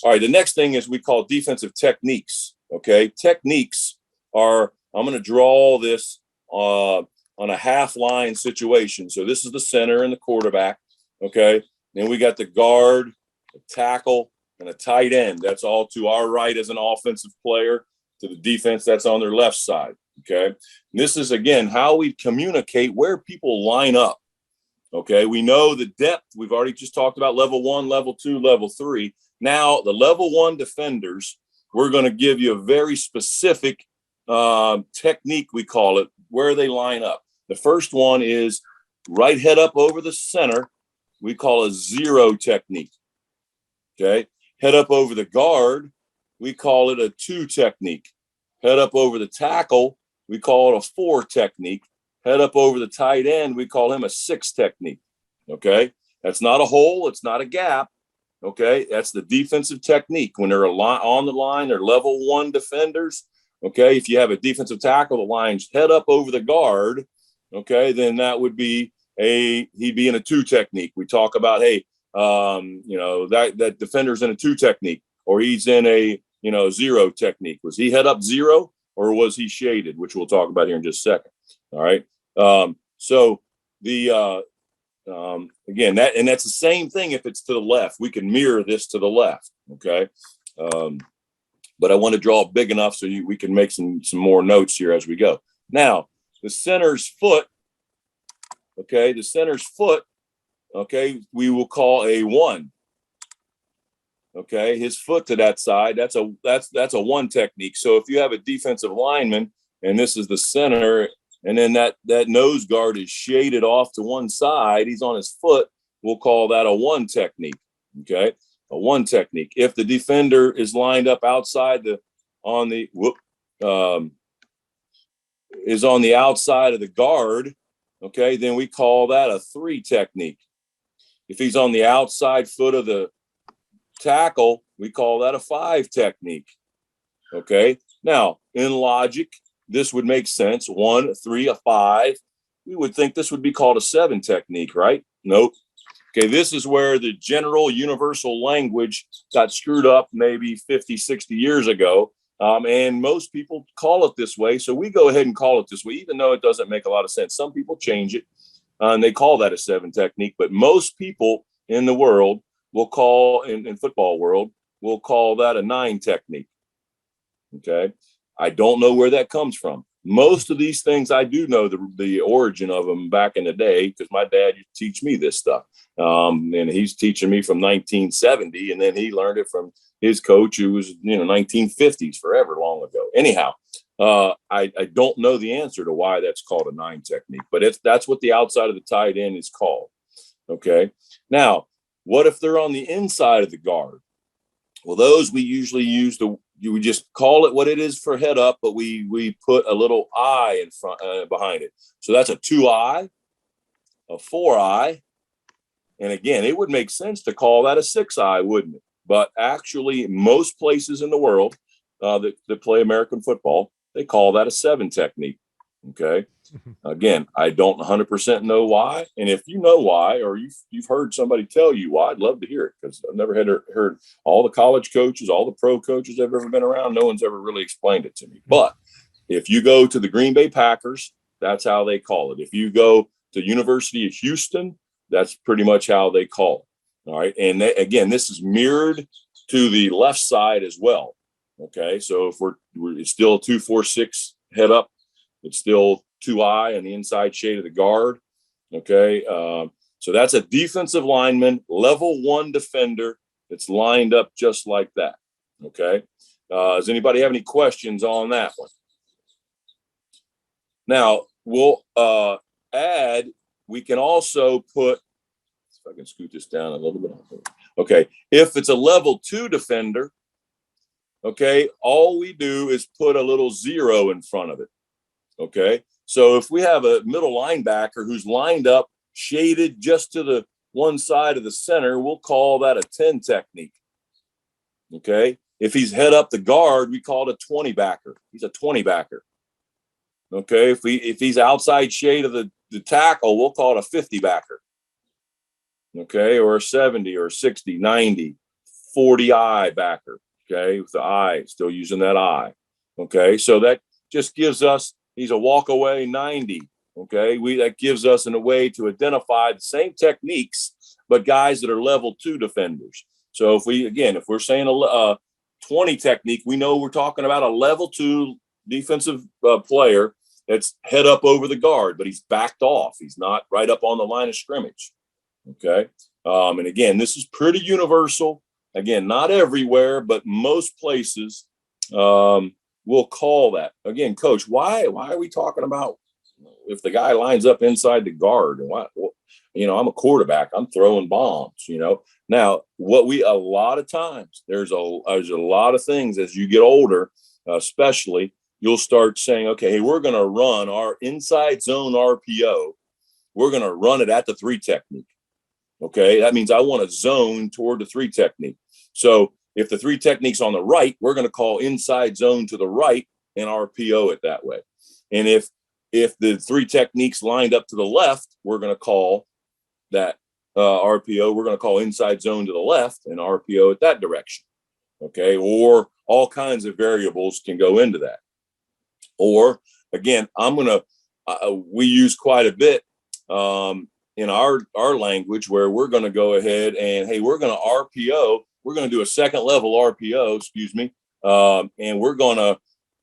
All right. The next thing is we call defensive techniques. Okay. Techniques are, I'm going to draw this on a half line situation. So this is the center and the quarterback. Okay. Then we got the guard, the tackle, and a tight end. That's all to our right as an offensive player, to the defense that's on their left side. Okay. And this is, again, how we communicate where people line up. Okay. We know the depth. We've already just talked about level 1, level 2, level 3. Now, the level 1 defenders, we're going to give you a very specific technique, we call it, where they line up. The first one is right head up over the center. We call a 0 technique. Okay. Head up over the guard. We call it a 2 technique. Head up over the tackle. We call it a 4 technique. Head up over the tight end. We call him a 6 technique. Okay. That's not a hole. It's not a gap. Okay. That's the defensive technique. When they're on the line, they're level 1 defenders. Okay. If you have a defensive tackle, the line's head up over the guard. Okay. Then that would be he'd be in a 2 technique. We talk about, hey, that defender's in a 2 technique, or he's in a, 0 technique. Was he head up 0, or was he shaded, which we'll talk about here in just a second. All right. So the, again, that's the same thing. If it's to the left, we can mirror this to the left. Okay. But I want to draw big enough so we can make some more notes here as we go. Now, the center's foot. Okay. The center's foot. Okay. We will call a 1. Okay. His foot to that side. That's a 1 technique. So if you have a defensive lineman and this is the center, and then that nose guard is shaded off to one side, he's on his foot, we'll call that a 1 technique. Okay. A 1 technique. If the defender is lined up outside is on the outside of the guard, okay, then we call that a 3 technique. If he's on the outside foot of the tackle, we call that a 5 technique. Okay. Now, in logic, this would make sense. 1, a 3, a 5. We would think this would be called a 7 technique, right? Nope. Okay, this is where the general universal language got screwed up maybe 50, 60 years ago. And most people call it this way. So we go ahead and call it this way, even though it doesn't make a lot of sense. Some people change it and they call that a 7 technique. But most people in the world will call, in football world, will call that a 9 technique. Okay. I don't know where that comes from. Most of these things, I do know the origin of them back in the day, because my dad used to teach me this stuff. And he's teaching me from 1970, and then he learned it from his coach who was, 1950s, forever long ago. Anyhow, I don't know the answer to why that's called a 9 technique, but that's what the outside of the tight end is called. Okay. Now, what if they're on the inside of the guard? Well, those we usually use you would just call it what it is for head up, but we put a little I in front behind it. So that's a 2I, a 4I, and again, it would make sense to call that a 6I, wouldn't it? But actually, most places in the world that play American football, they call that a 7 technique. Okay. Again, I don't 100% know why, and if you know why, or you've heard somebody tell you why, I'd love to hear it, because I've never heard all the college coaches, all the pro coaches I've ever been around. No one's ever really explained it to me. But if you go to the Green Bay Packers, that's how they call it. If you go to University of Houston, that's pretty much how they call it. All right, and again, this is mirrored to the left side as well. Okay, so if it's still a 2-4-6 head up, it's still 2I on the inside shade of the guard. Okay. So that's a defensive lineman, level 1 defender that's lined up just like that. Okay. Does anybody have any questions on that one? Now we'll add, we can also put, if I can scoot this down a little bit. Okay. If it's a level 2 defender, okay, all we do is put a little 0 in front of it. Okay. So if we have a middle linebacker who's lined up, shaded just to the one side of the center, we'll call that a 10 technique. Okay. If he's head up the guard, we call it a 20 backer. He's a 20 backer. Okay. If he's outside shade of the tackle, we'll call it a 50 backer. Okay. Or a 70 or 60, 90, 40 eye backer. Okay, with the eye, still using that eye. Okay, so that just gives us, he's a walk away 90. Okay, that gives us a way to identify the same techniques, but guys that are level 2 defenders. So if we're saying a 20 technique, we know we're talking about a level 2 defensive player that's head up over the guard, but he's backed off. He's not right up on the line of scrimmage. Okay, and again, this is pretty universal. Again, not everywhere, but most places will call that. Again, coach, why are we talking about if the guy lines up inside the guard? And I'm a quarterback, I'm throwing bombs, Now, a lot of times, there's a lot of things as you get older, especially, you'll start saying, okay, hey, we're going to run our inside zone RPO. We're going to run it at the 3 technique. Okay, that means I want to zone toward the 3 technique. So if the 3 technique's on the right, we're going to call inside zone to the right and RPO it that way. And if the 3 techniques lined up to the left, we're going to call that RPO. We're going to call inside zone to the left and RPO it that direction. Okay, or all kinds of variables can go into that. Or again, we use quite a bit in our language where we're going to go ahead and, hey, we're going to RPO. We're going to do a second level RPO, and we're going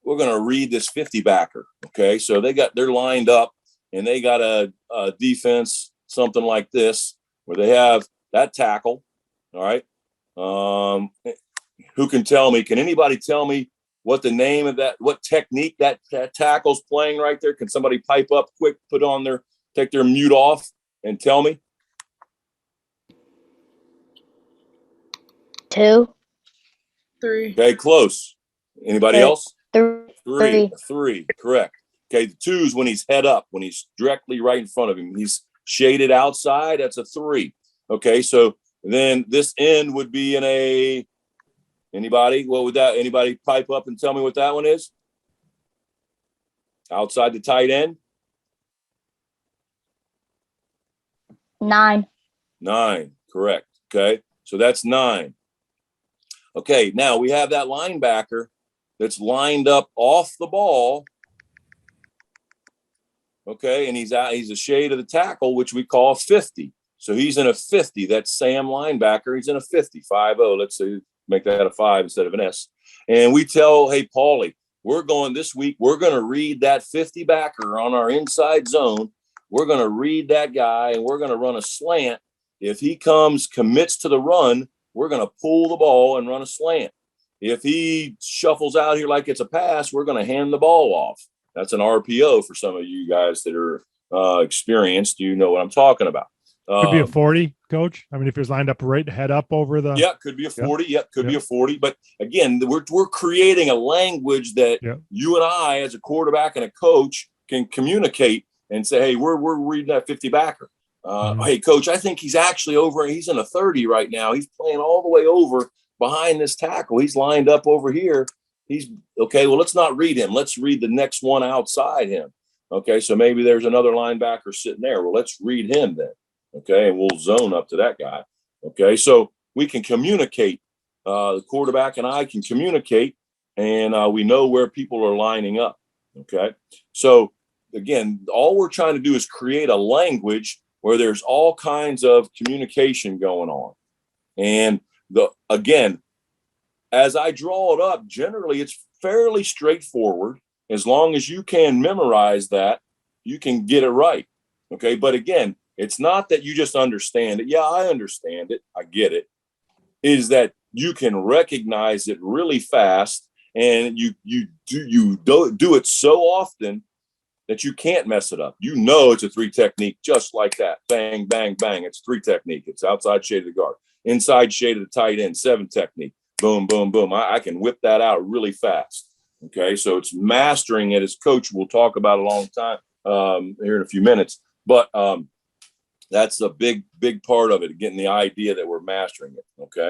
to read this 50 backer. Okay, so they're lined up and they got a defense, something like this, where they have that tackle. All right, who can tell me? Can anybody tell me what the name of that, what technique that tackle's playing right there? Can somebody pipe up quick, take their mute off and tell me? 2. 3. Okay, close. Anybody else? 3. 3, correct. Okay, the 2 is when he's head up, when he's directly right in front of him. He's shaded outside, that's a 3. Okay, so then this end would be in a, anybody pipe up and tell me what that one is? Outside the tight end? 9. 9, correct. Okay, so that's 9. Okay, now we have that linebacker that's lined up off the ball. Okay, and he's a shade of the tackle, which we call 50. So he's in a 50. That's Sam linebacker. He's in a 50, 5-0. Let's say make that a 5 instead of an S. And we tell, hey, Paulie, this week, we're going to read that 50 backer on our inside zone. We're going to read that guy, and we're going to run a slant. If he commits to the run, we're going to pull the ball and run a slant. If he shuffles out here like it's a pass, we're going to hand the ball off. That's an RPO for some of you guys that are experienced. You know what I'm talking about. Could be a 40, coach. I mean, if he was lined up right, head up over the. Yeah, could be a 40. Yeah, could be a 40. But again, we're creating a language that you and I, as a quarterback and a coach, can communicate and say, hey, we're reading that 50 backer. Hey, coach, I think he's actually over. He's in a 30 right now. He's playing all the way over behind this tackle. He's lined up over here. He's okay. Well, let's not read him. Let's read the next one outside him. Okay, so maybe there's another linebacker sitting there. Well, let's read him then. Okay, and we'll zone up to that guy. Okay, so we can communicate. The quarterback and I can communicate, and we know where people are lining up. Okay, so again, all we're trying to do is create a language where there's all kinds of communication going on. And again, as I draw it up, generally it's fairly straightforward. As long as you can memorize that, you can get it right. Okay, but again, it's not that you just understand it. Yeah, I understand it. I get it. It is that you can recognize it really fast, and you do it so often that you can't mess it up. You know it's a 3 technique just like that. Bang, bang, bang. It's 3 technique. It's outside shade of the guard. Inside shade of the tight end, 7 technique. Boom, boom, boom. I can whip that out really fast. Okay, so it's mastering it, as coach will talk about a long time here in a few minutes. But that's a big part of it, getting the idea that we're mastering it. Okay.